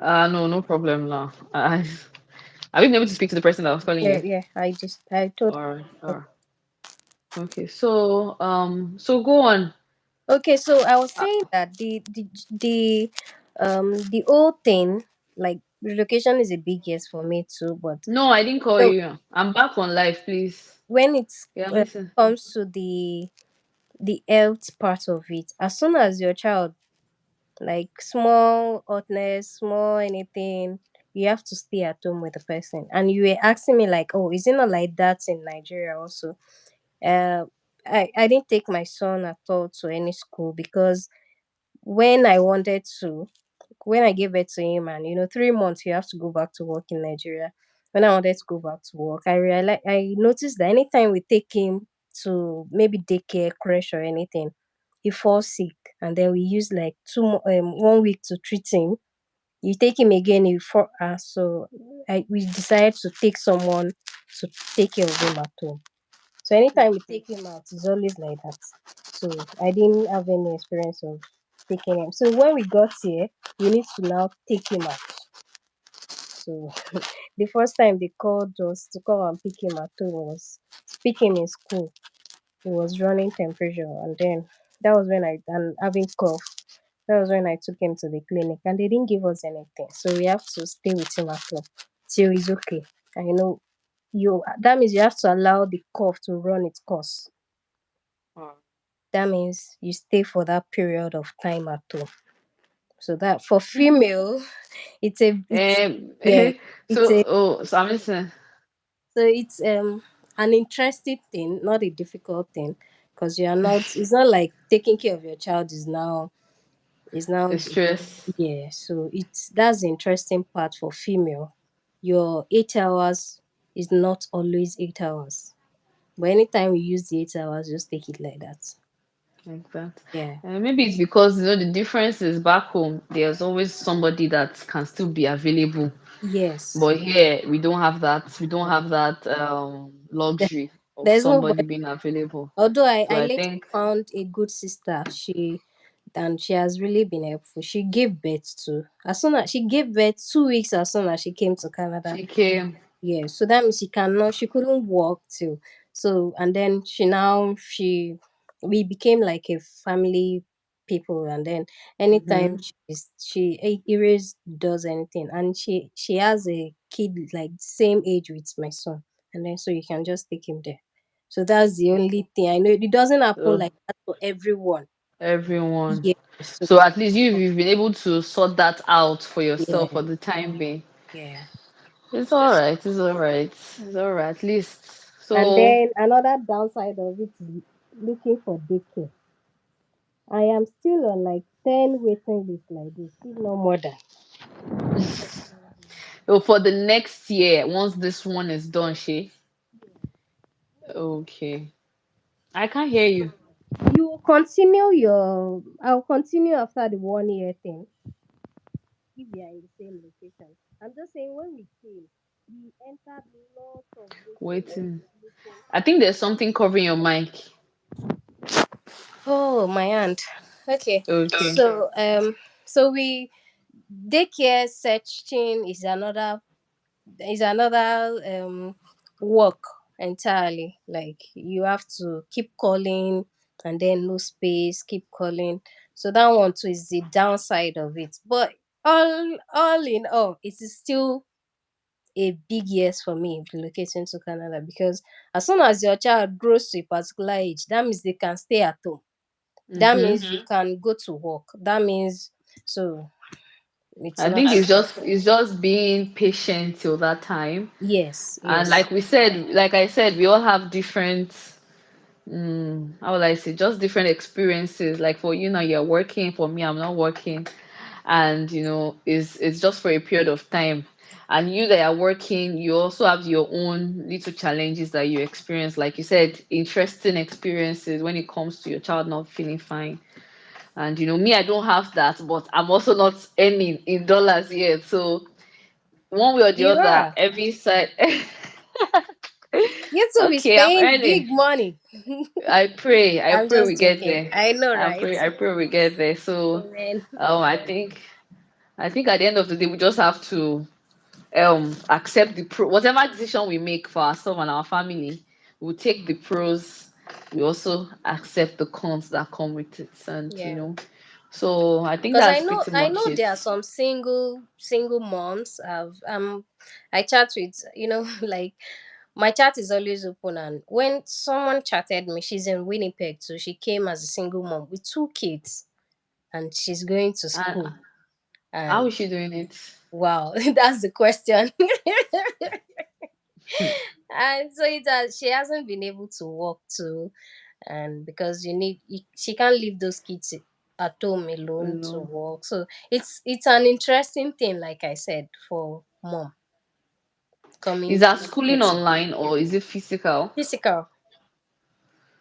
No, no problem now. Have you been able to speak to the person that was calling Yeah, you? yeah. I told. Or okay. So go on. Okay, so I was Uh, saying that the whole thing, like, relocation is a big yes for me too. But no, I didn't call so you. I'm back on live, please. when it Yeah, listen. comes to the health part of it, as soon as your child, like, small hotness, small anything, you have to stay at home with the person. And you were asking me like, oh, is it not like that in Nigeria also? Uh, I didn't take my son at all to any school because when I wanted to, when I gave birth to him, and 3 months you have to go back to work in Nigeria. When I wanted to go back to work, I noticed that anytime we take him to maybe daycare, crash, or anything, he falls sick, and then we use like 1 week to treat him. You take him again, he fall. So we decided to take someone to take care of him at home. So anytime we take him out, it's always like that. So I didn't have any experience of taking him. So when we got here, we need to now take him out. So the first time they called us to come and pick him at home was pick him in school. He was running temperature, and then that was when I and having cough. That was when I took him to the clinic, and they didn't give us anything. So we have to stay with him at home till he's okay. And you that means you have to allow the cough to run its course. Oh. That means you stay for that period of time at home. So that for female, it's Um, yeah, it's a so I'm listening. so it's an interesting thing, not a difficult thing, because you are not. It's not like taking care of your child is now It's stress. yeah. So that's the interesting part for female. Your 8 hours is not always 8 hours, but anytime you use the 8 hours, just take it like that. Like that. Yeah. Maybe it's because the difference is back home. There's always somebody that can still be available, Yes. but here we don't have that. We don't Yeah. have that There- luxury of There's somebody nobody. being available. Although I, So I I later think found a good sister, she has really been helpful. She gave birth to as soon as she gave birth 2 weeks as soon as she came to Canada. she came. Yeah, so that means she couldn't walk till. So and then she we became like a family people, and then anytime Hmm. Iris does anything, and she has a kid like same age with my son, and then so you can just take him there. So that's the only thing I know. It doesn't happen So like that for everyone. everyone. Yeah. So So at least you've been able to sort that out for yourself yeah, for the time being. yeah. It's all right. It's all right. It's all right. At least. And So then another downside of it is looking for daycare. I am still on like 10 waiting lists like this, if not more than. so for the next year, once this one is done, she. Okay. I can't hear you. I'll continue after the 1 year thing if we are in the same location. I'm just saying when we came, we entered lots of waiting lists Waiting. looking. I think there's something covering your mic. Oh, my aunt. Okay. Okay. So we daycare searching is another work entirely. Like, you have to keep calling, and then no space, keep calling. So that one too is the downside of it. But all in all, it is still a big yes for me relocating to Canada, because as soon as your child grows to a particular age, that means they can stay at home. That Mm-hmm. means you can go to work. That means so it's I not. think it's just being patient till that time. Yes, And yes. like I said, we all have different how will I say, just different experiences. Like for you now, you're working. For me, I'm not working, and it's just for a period of time. And you that are working, you also have your own little challenges that you experience. Like you said, interesting experiences when it comes to your child not feeling fine. And me, I don't have that, but I'm also not earning in dollars yet. So one way or the You other, are. every side. YouTube is Okay, I'm paying big earning. money. I I'm pray we just get joking. there. I know, I right? pray, I pray we get there. So, Amen. I think. I think at the end of the day, we just have to accept whatever decision we make for ourselves and our family. We'll take the pros. We also accept the cons that come with it, and Yeah. so I think Because that's pretty I much know it. there are some single moms. I chat with, like, my chat is always open, and when someone chatted me, she's in Winnipeg, so she came as a single mom with two kids, and she's going to And school. how And is she doing it? wow, that's the question. And so she hasn't been able to walk too, and because she can't leave those kids at home alone to No. walk. So it's an interesting thing, like I said, for mom Is coming that schooling into online or is it physical? physical.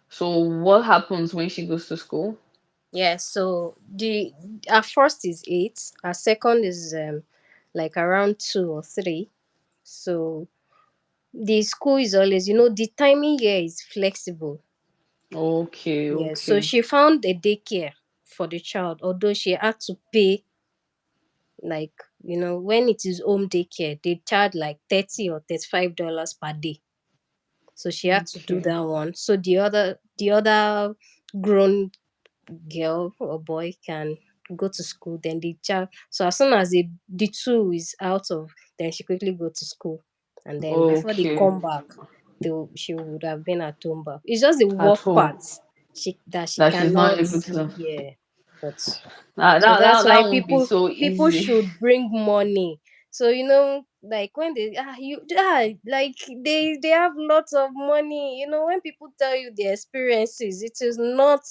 So what happens when she goes to school? Yeah, so the our first is 8, our second is like around 2 or 3. So the school is always, the timing here is flexible. Okay, Yeah, so okay, she found a daycare for the child, although she had to pay, like, when it is home daycare, they charge like $30 or $35 per day. So she had to do okay. that one. So the other grown girl or boy can go to school. Then the child, so as soon as the two is out of, then she quickly go to school, and then before they Okay. come back, she would have been at home back. It's just the At work home. part she That she's not cannot. able to. Yeah, but so That that's why that won't be people so people easy. should bring money. So like when like they have lots of money. When people tell you their experiences, it is not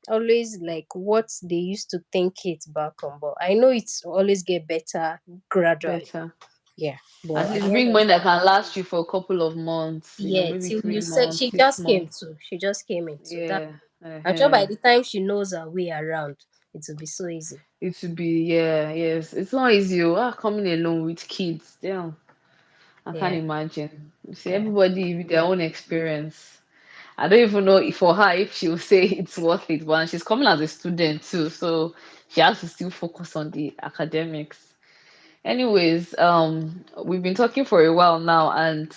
always like what they used to think it back on. But I know it's always get better gradually. Better. Yeah, At but at least the end bring of money that can last you for a couple of months, yeah, maybe till three you said months, she six just came months. to. She just came in. So that Yeah. I'm sure by Uh-huh. the time she knows her way around, it will be so easy. It should be, yeah, yes. It's not easy. Coming alone with kids. Damn. I can't Yeah, imagine. You see, yeah, everybody with their own experience. I don't even know if for her if she'll say it's worth it, but she's coming as a student too, so she has to still focus on the academics. Anyways, we've been talking for a while now, and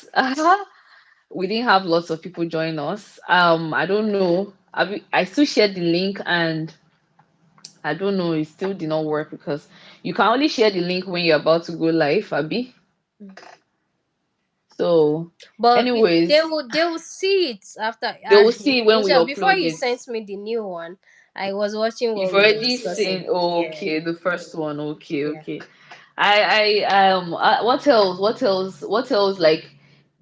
we didn't have lots of people join us. I don't know. I still shared the link, and I don't know. It still did not work because you can only share the link when you're about to go live, Abby. So, but they anyways, will they will see it after. they will see when we Insha, before upload you it. sent me the new one, I was watching You've what we were already discussing. seen. Oh, Yeah, okay, the first one. Okay, yeah. okay. What else? What else? What else? Like,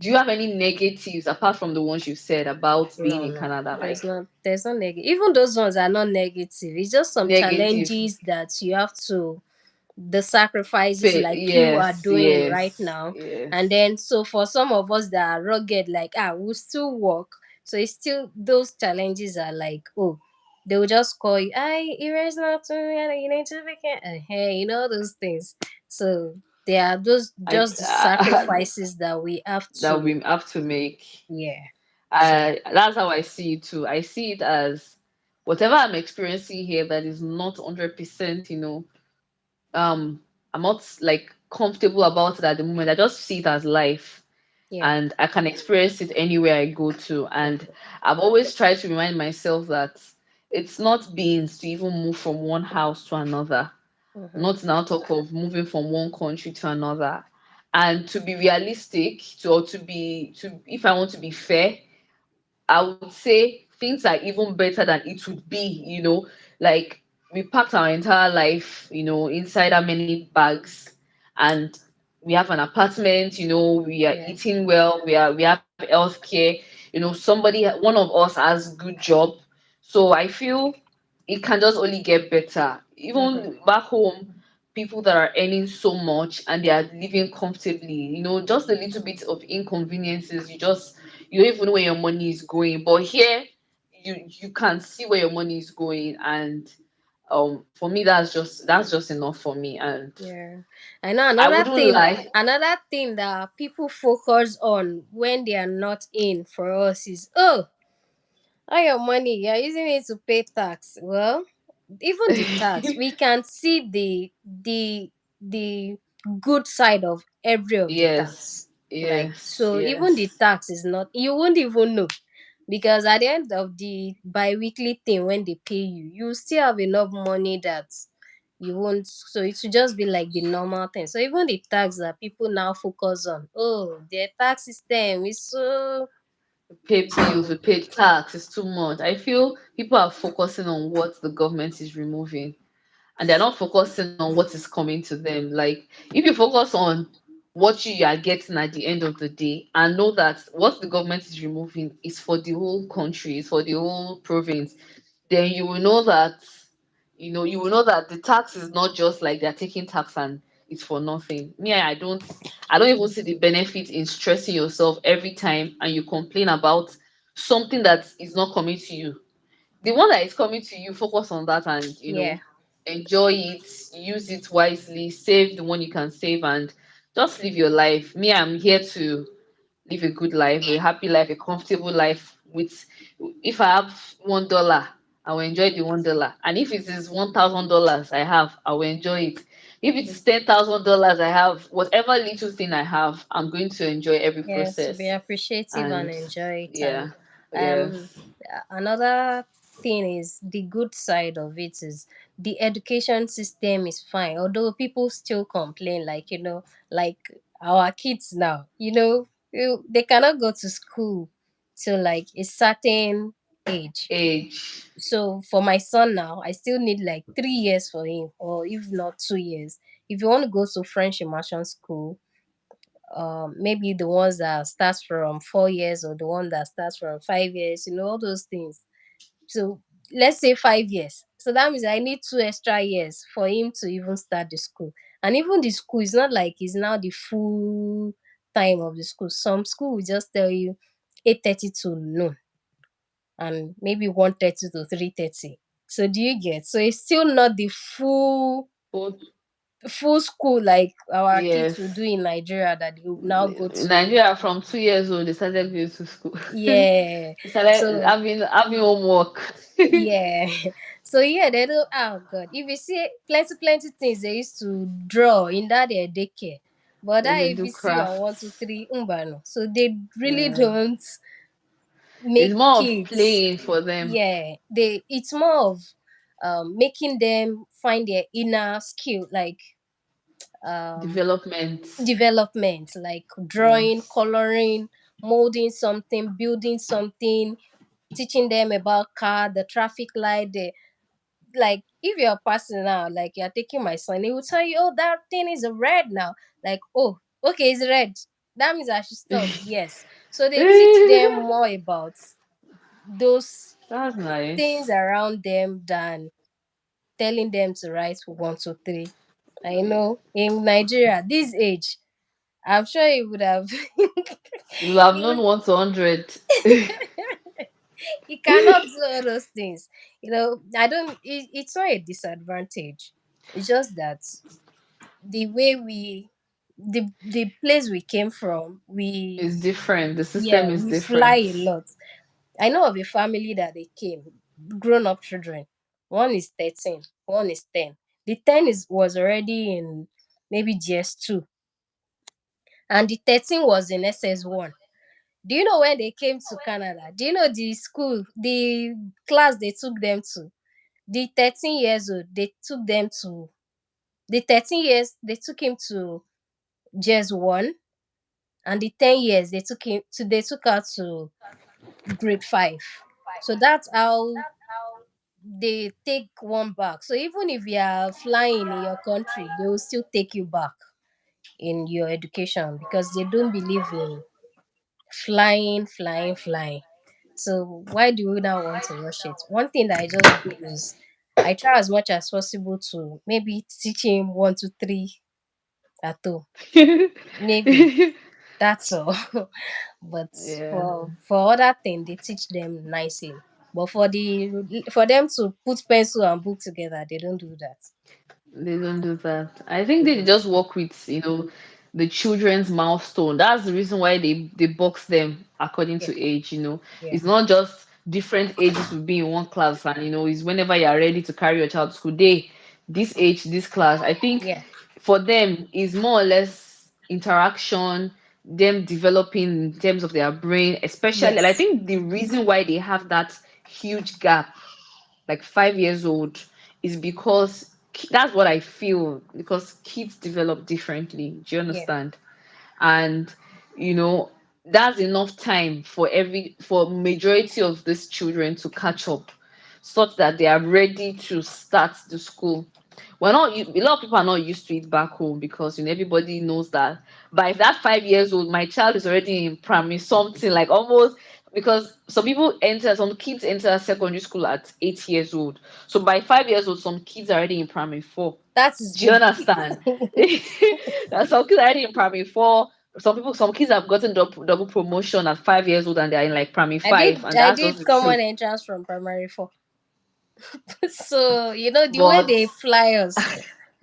do you have any negatives apart from the ones you said about being No, in no. Canada? Like There's no negative. Even those ones are not negative. It's just some negative. challenges that you have to, the sacrifices like you are Yes, doing right yes, now. And yes. then so for some of us that are rugged, like we'll still work. So it's still, those challenges are like, oh, they will just call you, erase not to me, you need to be hey, those things. So there are those I just the sacrifices that we have that to. we have to make. Yeah. So That's how I see it too. I see it as whatever I'm experiencing here that is not 100%, um I'm not like comfortable about it at the moment. I just see it as life, yeah. and I can experience it anywhere I go to. And I've always tried to remind myself that it's not beings to even move from one house to another, Mm-hmm. not now talk of moving from one country to another. And to be realistic, or to if I want to be fair, I would say things are even better than it would be, like we packed our entire life, inside how many bags, and we have an apartment, we are Yeah. eating well, we have healthcare, one of us has good job. So I feel it can just only get better. Mm-hmm. Even back home, people that are earning so much and they are living comfortably, just a little bit of inconveniences, you don't even know where your money is going. But here, you can see where your money is going, and for me, that's just enough for me. And Yeah. I know I wouldn't lie. another thing that people focus on when they are not in for us is, oh, all your money, you're using it to pay tax. Well, even the tax, we can see the good side of every of the Yes, tax. Like, yes, so even the yes. tax is not, you won't even know, because at the end of the bi-weekly thing, when they pay you, you still have enough money that you won't, so it should just be like the normal thing. So even the tax that people now focus on, oh, their tax system is so, Pay bills, so we pay tax, it's too much. I feel people are focusing on what the government is removing, and they're not focusing on what is coming to them. Like, if you focus on what you are getting at the end of the day and know that what the government is removing is for the whole country, is for the whole province, then you will know that, you will know that the tax is not just like they're taking tax and it's for nothing. Me, I don't even see the benefit in stressing yourself every time and you complain about something that is not coming to you. The one that is coming to you, focus on that and yeah, enjoy it, use it wisely, save the one you can save, and just live your life. Me, I'm here to live a good life, a happy life, a comfortable life. With If I have $1, I will enjoy the $1, and if it is $1,000 I have, I will enjoy it. If it is $10,000 I have, whatever little thing I have, I'm going to enjoy every yeah, to be process. appreciative and And enjoy it. yeah, And yes, another thing is the good side of it is the education system is fine, although people still complain, like, like our kids now, they cannot go to school till like a certain age. age. So for my son now, I still need like 3 years for him, or if not 2 years. If you want to go to French immersion school, maybe the ones that starts from 4 years, or the one that starts from 5 years, all those things. So let's say 5 years. So that means I need 2 extra years for him to even start the school. And even the school is not like it's now the full time of the school. Some school will just tell you 8:30 to noon, and maybe 1:30 to 3:30. So do you get? So it's still not the Both, full school like our kids will yes. do in Nigeria, that they will now go In to. Nigeria, from 2 years old, they started going to school. Yeah. They started So having homework. yeah. So yeah, they don't. Oh God, if you see plenty plenty things they used to draw in that their daycare, but Then that they do ABC on one two crafts. three umbano. So they really Yeah. don't It's make more of kids. playing for them. Yeah, it's more of making them find their inner skill, like um Development. development, like drawing, Yes. coloring, molding something, building something, teaching them about car, the traffic light, the, like if you're passing now, like you're taking my son, he will tell you, oh, that thing is a red now. Like, oh, okay, it's red. That means I should stop. Yes. So they teach them more about those That's things nice. around them than telling them to write one, two, three. I know in Nigeria, this age, I'm sure he would have. You have he known would. 1 to 100. He cannot do all those things. I don't. It's not a disadvantage. It's just that the way the place we came from, It's different. The yeah, system is we fly different. a lot. I know of a family that they came, grown up children. One is 13, one is 10. The 10 was already in maybe GS2, and the 13 was in SS1. Do you know when they came to Canada? Do you know the school, the class they took them to? The 13 years old, the 13 years, they took him to GS1, and the 10 years, they took her to grade 5. So that's how they take one back. So even if you are flying in your country, they will still take you back in your education, because they don't believe in flying, flying, flying. So why do we now want to rush it? One thing that I just do is I try as much as possible to maybe teach him one, two, three at home. Maybe that's all. But Yeah. for other things, they teach them nicely. But for them to put pencil and book together, they don't do that. They don't do that. I think They they don't. just work with, the children's milestone. That's the reason why they box them according Yeah, to age. yeah, It's not just different ages will be in one class, and is whenever you are ready to carry your child to school, this age, this class. I think Yeah. for them is more or less interaction, them developing in terms of their brain, especially. And I Yes. think the reason why they have that huge gap, like 5 years old, is because that's what I feel, because kids develop differently. Do you Yeah. understand? And you know that's enough time for majority of these children to catch up, such that they are ready to start the school. A lot of people are not used to it back home, because everybody knows that by that 5 years old my child is already in primary something, like almost, because some kids enter secondary school at 8 years old. So by 5 years old some kids are already in primary four. That is Do you me. understand? Some kids are already in primary four. Some kids have gotten double promotion at 5 years old, and they're in like primary I did five, and I that's just did the truth. common entrance from primary four. So the way But they fly us,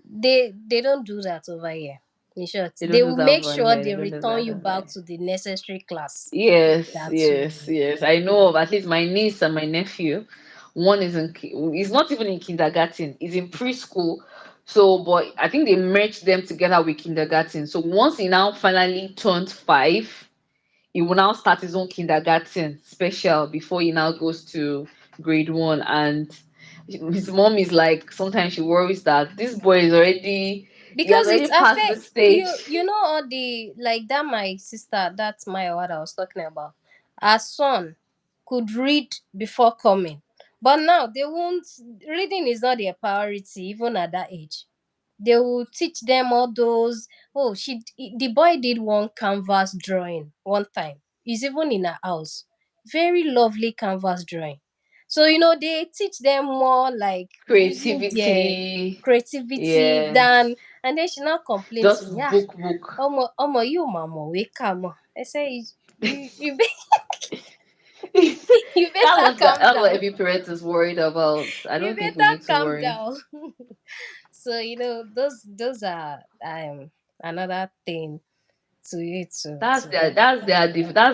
they don't do that over here. In short, they don't they do will that make over sure here. They they don't do return that you over back here. to the necessary class. Yes, That's yes, yes. I know of at least my niece and my nephew. One is not even in kindergarten. He's in preschool. So, but I think they merged them together with kindergarten. So once he now finally turned 5, he will now start his own kindergarten special before he now goes to grade 1. And his mom is like, sometimes she worries that this boy he has because it already passed affect this stage. you know all the like that. My sister, that's my what I was talking about. Her son could read before coming, but now they won't. Reading is not their priority even at that age. They will teach them all those. Oh, the boy did one canvas drawing one time. He's even in her house. Very lovely canvas drawing. So they teach them more like using their Creativity. creativity Yes. than. And then she now complained to me, Just book. omo, you mama, wake up. I say, you better calm That's what down. every parent is worried about. I You don't think we better need to calm worry. down. So those are another thing to it That's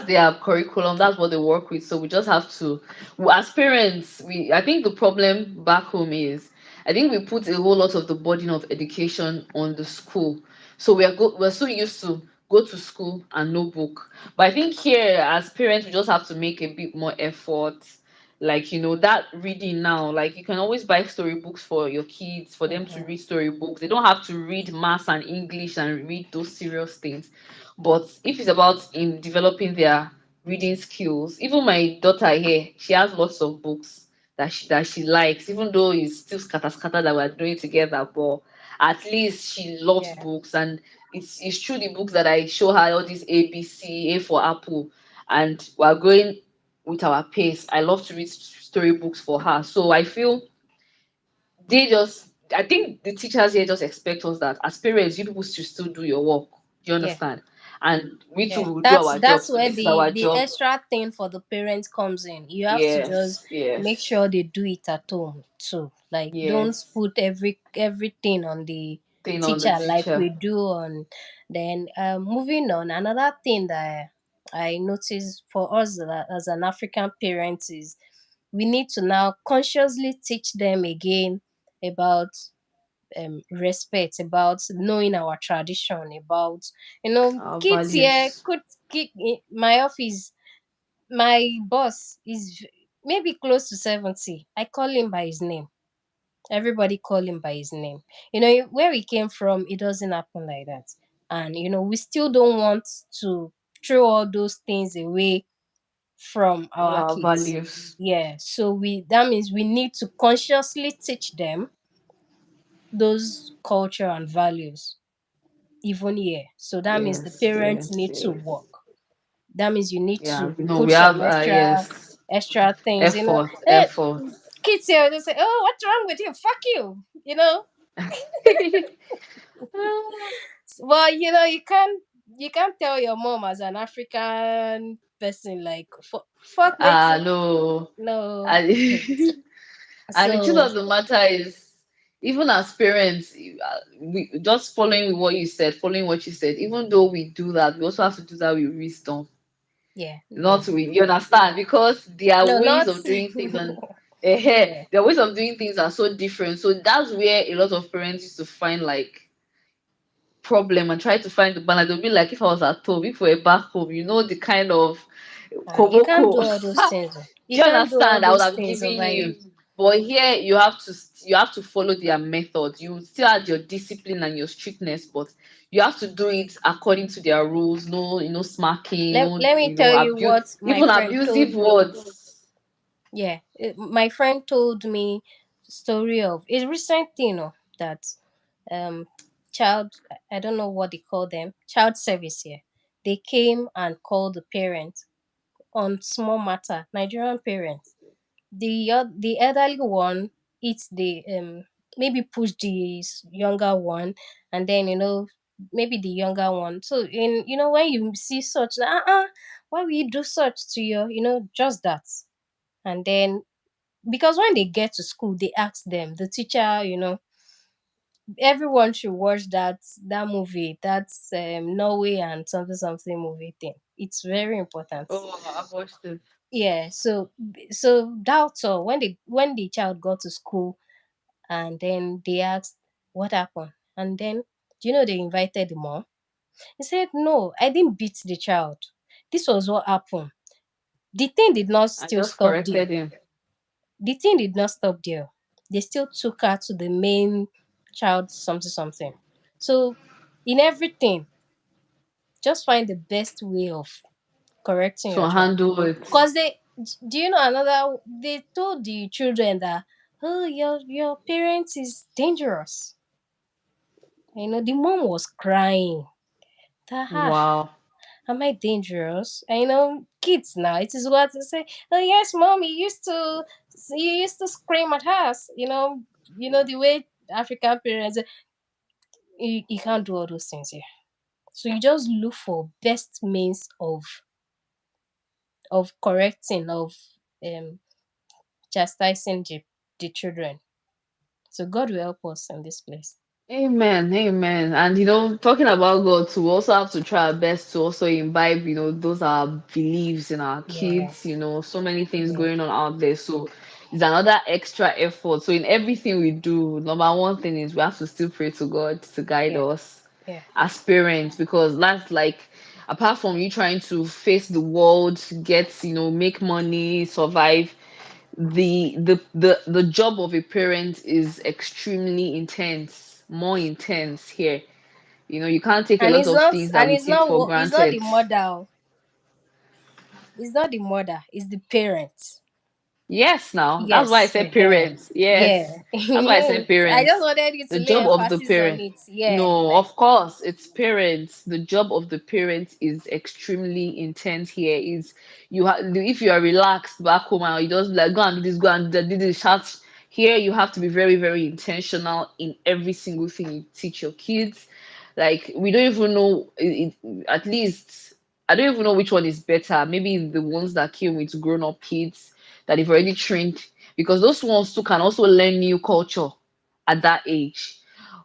their curriculum. That's what they work with. So we just have to, as parents, we I think the problem back home is, I think we put a whole lot of the burden of education on the school. So we're so used to go to school and no book. But I think here as parents we just have to make a bit more effort. Like that reading now, like you can always buy storybooks for your kids, for them to Mhm. read storybooks. They don't have to read maths and English and read those serious things. But if it's about in developing their reading skills, even my daughter here, she has lots of books that she likes, even though it's still scatter that we're doing together. But at least she loves Yeah. books, and it's true the books that I show her, all these ABC, A for Apple, and we're going with our pace. I love to read storybooks for her, so I feel I think the teachers here just expect us that as parents, you people should still do your work. Do you Yeah. understand? And we too Yeah, will do that's our job. that's So where this is the our the job. extra thing for the parents comes in. You have to just Yes, make yes, sure they do it at home too. Like, don't yes. put everything on the Thing on the teacher like teacher. we do on. Then moving on, another thing that I noticed for us as an African parent is we need to now consciously teach them again about respect, about knowing our tradition, about Our kids here values. could my office, my boss is maybe close to 70. I call him by his name. Everybody call him by his name. Where we came from, it doesn't happen like that. And we still don't want to throw all those things away from All our our kids. values. Yeah, so we that means we need to consciously teach them those culture and values even here. So that means the Yes, parents yes, need to yes. work. That means you need Yeah, to no, put we some have extra yes. extra things. Effort, Eh, effort. kids here they say, "Oh, what's wrong with you? Fuck you." Well, you can't tell your mom as an African person like fuck waiting. No. No. And, and the truth So of the matter is, even as parents, we just following what you said, following what you said. Even though we do that, we also have to do that with wisdom. Yeah. Not Yeah. we, you understand? Because their No, ways not. of doing things and Yeah. their ways of doing things are so different. So that's where a lot of parents used to find like problem and try to find the balance. They'll be like, if I was at home, if we were back home, you know, the kind of You can't do koboko. all those things. Oh. Do You you can't do all understand? I would those have things given over here. you. But here you have to follow their method. You still have your discipline and your strictness, but you have to do it according to their rules. No, smacking, no, Let me tell you what my even friend abusive told me. words. Yeah, my friend told me story of a recent thing, that um child, I don't know what they call them, child service here. They came and called the parents on small matter, Nigerian parents. The elderly one eats the maybe push the younger one, and then maybe the younger one. So in when you see such, why will you do such to your, just that. And then, because when they get to school, they ask them, the teacher, everyone should watch that movie, that's Norway and something something movie thing. It's very important. Oh, I've watched it. Yeah, so that's all. When the child got to school, and then they asked what happened, and then, they invited the mom. He said, no, I didn't beat the child. This was what happened. The thing did not I still just stop there. corrected him. The thing did not stop there. They still took her to the main child something something. So in everything, just find the best way of correcting your To child. handle it. Cause do you know another? They told the children that, oh, your parents is dangerous. The mom was crying. That, Wow. am I dangerous? And kids now, it is what to say. Oh yes, mom, you used to scream at us. The way African parents, you can't do all those things here. So you just look for best means of correcting, of um chastising the children. So God will help us in this place. Amen, amen. And talking about God, too, we also have to try our best to also imbibe, those are beliefs in our Yeah, kids, so many things yeah, going on out there. So it's another extra effort. So in everything we do, number one thing is we have to still pray to God to guide yeah, us yeah. as parents, because that's like apart from you trying to face the world, get, make money, survive, the job of a parent is extremely intense, more intense here. You can't take a And lot it's of not things that and we it's take not for it's not granted. the mother. It's not the mother, it's the parent. Yes, now that's why I Yes. said parents. Yeah. Yes, that's why I said I just parents. wanted you The to lay job of the emphasis on parent. it. Yeah. No, Like, of course, it's parents. The job of the parents is extremely intense here. Is you have if you are relaxed back home and you just like go and do this, go and do this, shout. Here you have to be very, very intentional in every single thing you teach your kids. Like we don't even know. At least I don't even know which one is better. Maybe the ones that came with grown-up kids that they've already trained, because those ones too can also learn new culture at that age,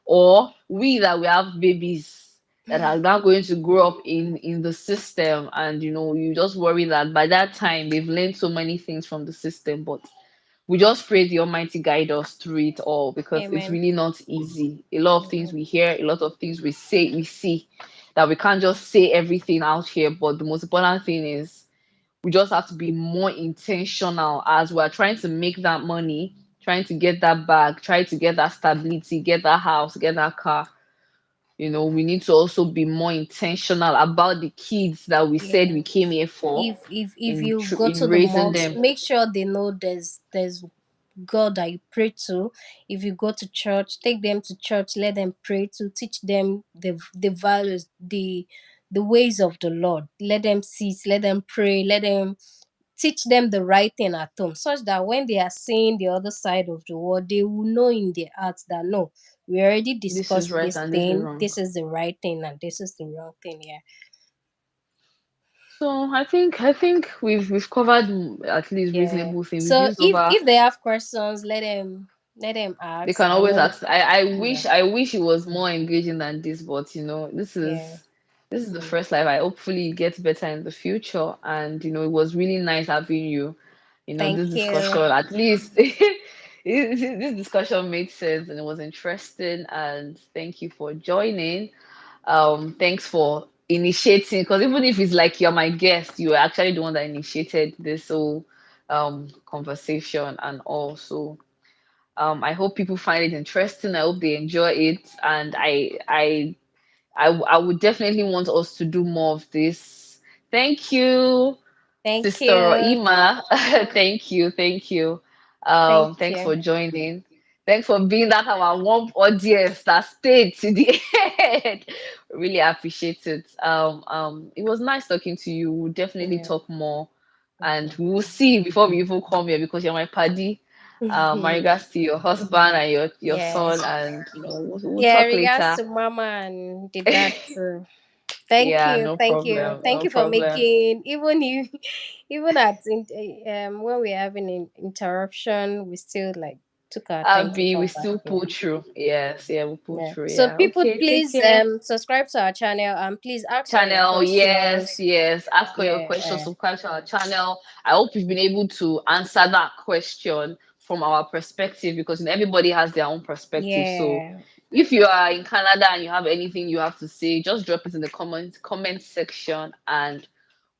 or we that we have babies that are now going to grow up in the system, and you just worry that by that time they've learned so many things from the system. But we just pray the Almighty guide us through it all, because it's amen. really not easy. A lot of things Amen. we hear, a lot of things we say, we see, that we can't just say everything out here. But the most important thing is we just have to be more intentional as we're trying to make that money, trying to get that bag, try to get that stability, get that house, get that car. We need to also be more intentional about the kids that we said Yeah. we came here for, If in you go in to the raising mosque, them. make sure they know there's God that you pray to. If you go to church, take them to church, let them pray, to teach them the values, the ways of the Lord. Let them sit, let them pray, let them teach them the right thing at home, such that when they are seeing the other side of the world, they will know in their hearts that, no, we already This is discussed right this and this is thing. wrong. This is the right thing and this is the wrong thing. Yeah. So I think we've covered at least Yeah. reasonable things. We've So used if over. if they have questions, let them They ask. can I always know. ask. I Yeah. wish it was more engaging than this, but this Yeah. is this is the Mm. first life. I hopefully it gets better in the future. And it was really nice having you. This Thank you. discussion, at least this discussion made sense and it was interesting. And thank you for joining. Thanks for initiating, because even if it's like you're my guest, you were actually the one that initiated this whole conversation. And also I hope people find it interesting. I hope they enjoy it. And I would definitely want us to do more of this. Thank you, Thank Sister you. Ima. Thank you, thank you. Thank Thanks you. for joining. Thanks for being that our warm audience that stayed to the end. Really appreciate it. It was nice talking to you. We'll definitely Yeah. talk more, and we'll see before we even come here because you're my paddy. My regards to your husband and your Yeah. son, and we'll Yeah, talk regards later. to mama and the dad too. Thank Yeah, you, no thank you, problem, thank no you for problem. making even you, even at when we're having an interruption, we still like took our time to Abby, we come back still pull here. through. Yes, yeah, we pull Yeah. through. So Yeah. people, Okay, take please care. subscribe to our channel and please ask all your Channel, yes, questions. yes. Ask all your questions, Yeah. subscribe to our channel. I hope we've been able to answer that question from our perspective, because everybody has their own perspective. So Yeah. if you are in Canada and you have anything you have to say, just drop it in the comment section, and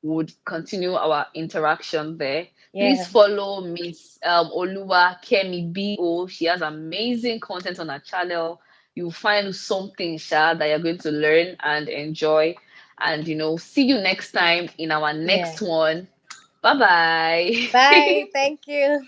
would continue our interaction there. Please Yeah. follow Miss Oluwa Kemi BO. She has amazing content on her channel. You'll find something, Sha, that you're going to learn and enjoy. And see you next time in our Yeah. next one. Bye bye. Bye. Thank you.